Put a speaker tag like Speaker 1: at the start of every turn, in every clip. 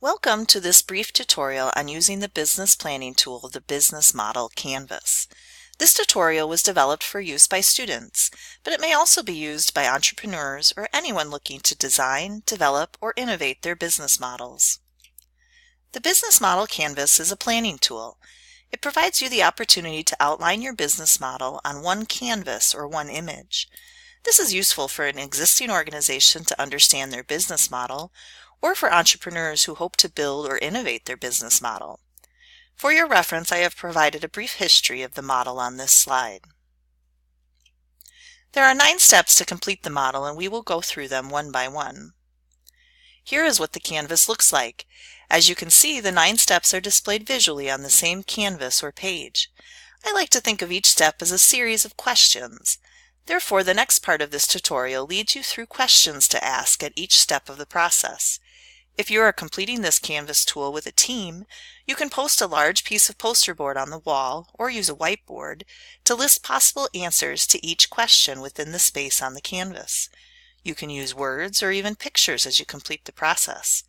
Speaker 1: Welcome to this brief tutorial on using the business planning tool, the Business Model Canvas. This tutorial was developed for use by students, but it may also be used by entrepreneurs or anyone looking to design, develop, or innovate their business models. The Business Model Canvas is a planning tool. It provides you the opportunity to outline your business model on one canvas or one image. This is useful for an existing organization to understand their business model, or for entrepreneurs who hope to build or innovate their business model. For your reference, I have provided a brief history of the model on this slide. There are 9 steps to complete the model, and we will go through them one by one. Here is what the canvas looks like. As you can see, the 9 steps are displayed visually on the same canvas or page. I like to think of each step as a series of questions. Therefore, the next part of this tutorial leads you through questions to ask at each step of the process. If you are completing this Canvas tool with a team, you can post a large piece of poster board on the wall or use a whiteboard to list possible answers to each question within the space on the canvas. You can use words or even pictures as you complete the process.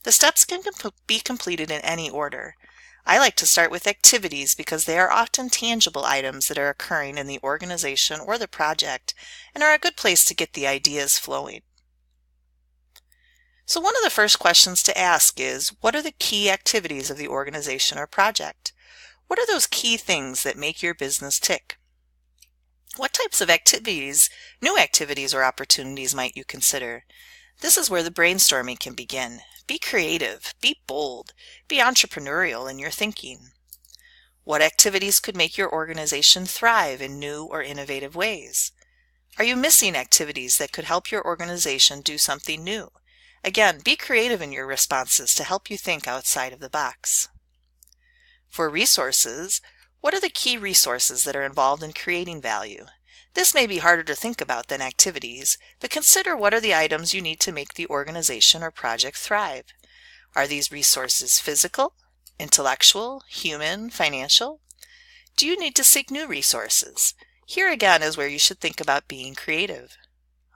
Speaker 1: The steps can be completed in any order. I like to start with activities because they are often tangible items that are occurring in the organization or the project and are a good place to get the ideas flowing. So one of the first questions to ask is, what are the key activities of the organization or project? What are those key things that make your business tick? What types of activities, new activities or opportunities might you consider? This is where the brainstorming can begin. Be creative, be bold, be entrepreneurial in your thinking. What activities could make your organization thrive in new or innovative ways? Are you missing activities that could help your organization do something new? Again, be creative in your responses to help you think outside of the box. For resources, what are the key resources that are involved in creating value? This may be harder to think about than activities, but consider what are the items you need to make the organization or project thrive. Are these resources physical, intellectual, human, financial? Do you need to seek new resources? Here again is where you should think about being creative.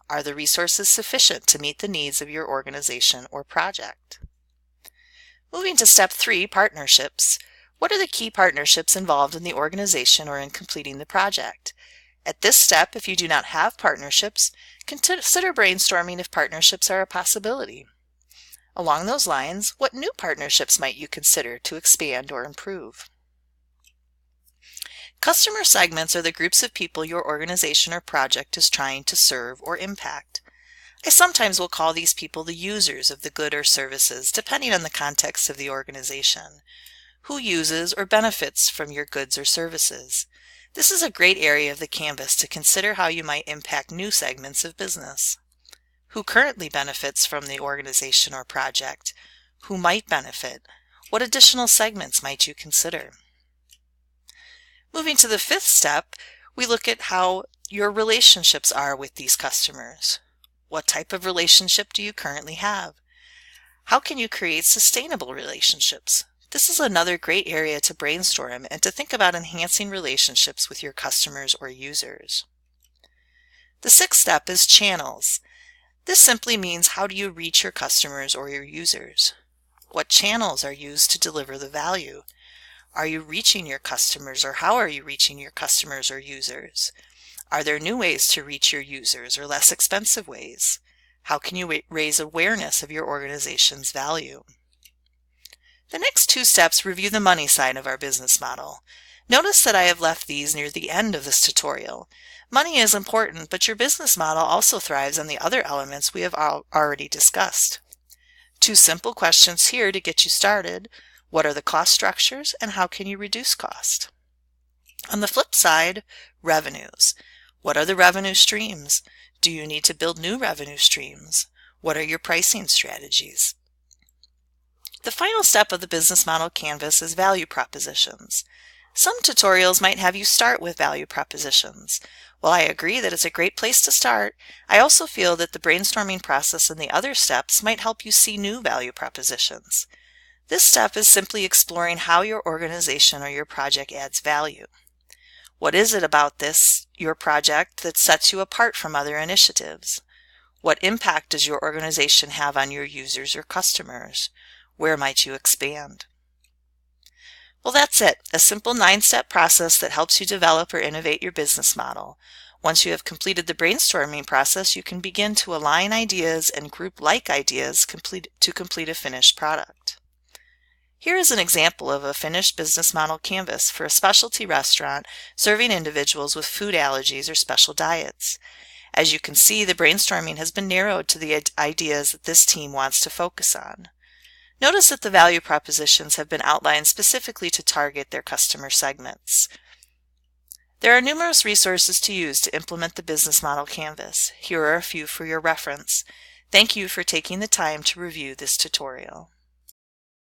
Speaker 1: Are the resources sufficient to meet the needs of your organization or project? Moving to step 3, partnerships. What are the key partnerships involved in the organization or in completing the project? At this step, if you do not have partnerships, consider brainstorming if partnerships are a possibility. Along those lines, what new partnerships might you consider to expand or improve? Customer segments are the groups of people your organization or project is trying to serve or impact. I sometimes will call these people the users of the good or services, depending on the context of the organization. Who uses or benefits from your goods or services? This is a great area of the canvas to consider how you might impact new segments of business. Who currently benefits from the organization or project? Who might benefit? What additional segments might you consider? Moving to the 5th step, we look at how your relationships are with these customers. What type of relationship do you currently have? How can you create sustainable relationships? This is another great area to brainstorm and to think about enhancing relationships with your customers or users. The 6th step is channels. This simply means how do you reach your customers or your users? What channels are used to deliver the value? Are you reaching your customers, or how are you reaching your customers or users? Are there new ways to reach your users or less expensive ways? How can you raise awareness of your organization's value? The next 2 steps review the money side of our business model. Notice that I have left these near the end of this tutorial. Money is important, but your business model also thrives on the other elements we have already discussed. 2 simple questions here to get you started. What are the cost structures and how can you reduce cost? On the flip side, revenues. What are the revenue streams? Do you need to build new revenue streams? What are your pricing strategies? The final step of the business model canvas is value propositions. Some tutorials might have you start with value propositions. While I agree that it's a great place to start, I also feel that the brainstorming process and the other steps might help you see new value propositions. This step is simply exploring how your organization or your project adds value. What is it about your project, that sets you apart from other initiatives? What impact does your organization have on your users or customers? Where might you expand? Well, that's it. A simple 9-step process that helps you develop or innovate your business model. Once you have completed the brainstorming process, you can begin to align ideas and group like ideas to complete a finished product. Here is an example of a finished business model canvas for a specialty restaurant serving individuals with food allergies or special diets. As you can see, the brainstorming has been narrowed to the ideas that this team wants to focus on. Notice that the value propositions have been outlined specifically to target their customer segments. There are numerous resources to use to implement the business model canvas. Here are a few for your reference. Thank you for taking the time to review this tutorial.